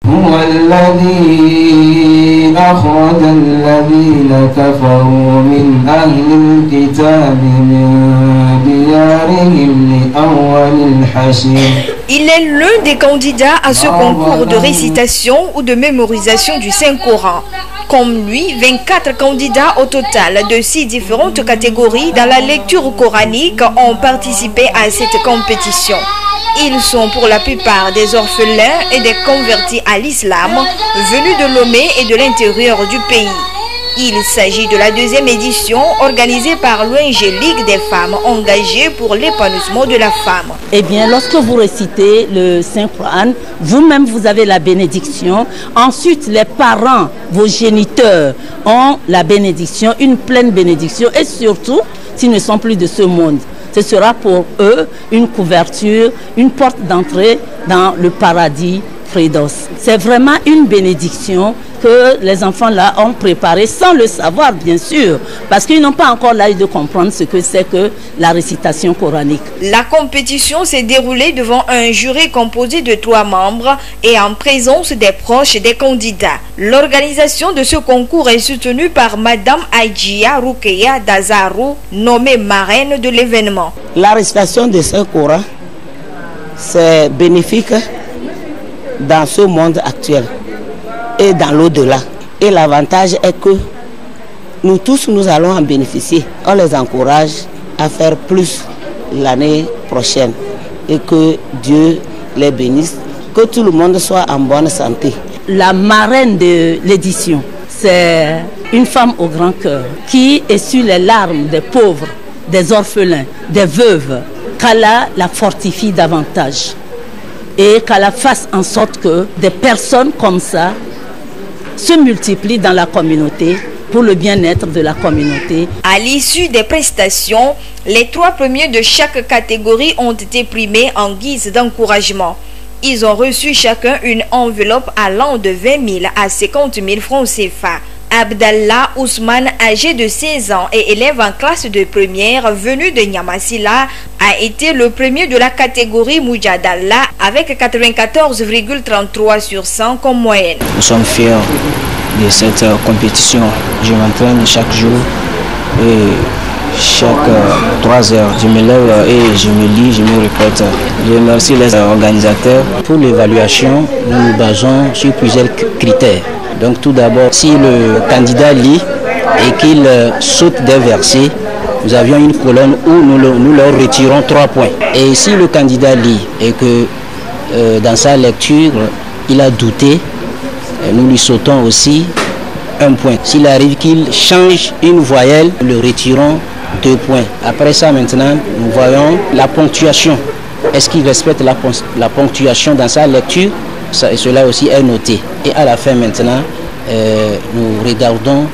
هو الذي أخرج الذين كفروا من أهل الكتاب من ديارهم لأول الحشر. Il est l'un des candidats à ce concours de récitation ou de mémorisation du Saint-Coran. Comme lui, 24 candidats au total de 6 différentes catégories dans la lecture coranique ont participé à cette compétition. Ils sont pour la plupart des orphelins et des convertis à l'islam venus de Lomé et de l'intérieur du pays. Il s'agit de la deuxième édition organisée par l'ONG Ligue des femmes engagées pour l'épanouissement de la femme. Eh bien, lorsque vous récitez le Saint-Coran, vous-même vous avez la bénédiction. Ensuite, les parents, vos géniteurs ont la bénédiction, une pleine bénédiction. Et surtout, s'ils ne sont plus de ce monde, ce sera pour eux une couverture, une porte d'entrée dans le paradis Firdaus. C'est vraiment une bénédiction que les enfants là ont préparé sans le savoir bien sûr, parce qu'ils n'ont pas encore l'âge de comprendre ce que c'est que la récitation coranique. La compétition s'est déroulée devant un jury composé de 3 membres et en présence des proches des candidats. L'organisation de ce concours est soutenue par Madame Aïdjia Roukeya Dazarou, nommée marraine de l'événement. La récitation de ce Coran, c'est bénéfique dans ce monde actuel et dans l'au-delà. Et l'avantage est que nous tous, nous allons en bénéficier. On les encourage à faire plus l'année prochaine et que Dieu les bénisse, que tout le monde soit en bonne santé. La marraine de l'édition, c'est une femme au grand cœur qui essuie les larmes des pauvres, des orphelins, des veuves, qu'Allah la fortifie davantage et qu'Allah fasse en sorte que des personnes comme ça se multiplient dans la communauté pour le bien-être de la communauté. À l'issue des prestations, les 3 premiers de chaque catégorie ont été primés en guise d'encouragement. Ils ont reçu chacun une enveloppe allant de 20 000 à 50 000 francs CFA. Abdallah Ousmane, âgé de 16 ans et élève en classe de première, venu de Niamassila, a été le premier de la catégorie Moujadallah avec 94,33 sur 100 comme moyenne. Nous sommes fiers de cette compétition. Je m'entraîne chaque jour et chaque 3 heures, je me lève et je me lis, je me répète. Je remercie les organisateurs. Pour l'évaluation, nous nous basons sur plusieurs critères. Donc tout d'abord, si le candidat lit et qu'il saute des versets, nous avions une colonne où nous leur retirons 3 points. Et si le candidat lit et que dans sa lecture, il a douté, nous lui sautons aussi 1 point. S'il arrive qu'il change une voyelle, nous le retirons 2 points. Après ça, maintenant, nous voyons la ponctuation. Est-ce qu'il respecte la ponctuation dans sa lecture? Et cela aussi est noté. Et à la fin maintenant, nous regardons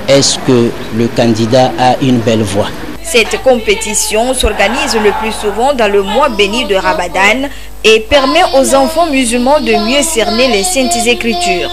est-ce que le candidat a une belle voix. Cette compétition s'organise le plus souvent dans le mois béni de Ramadan et permet aux enfants musulmans de mieux cerner les saintes écritures.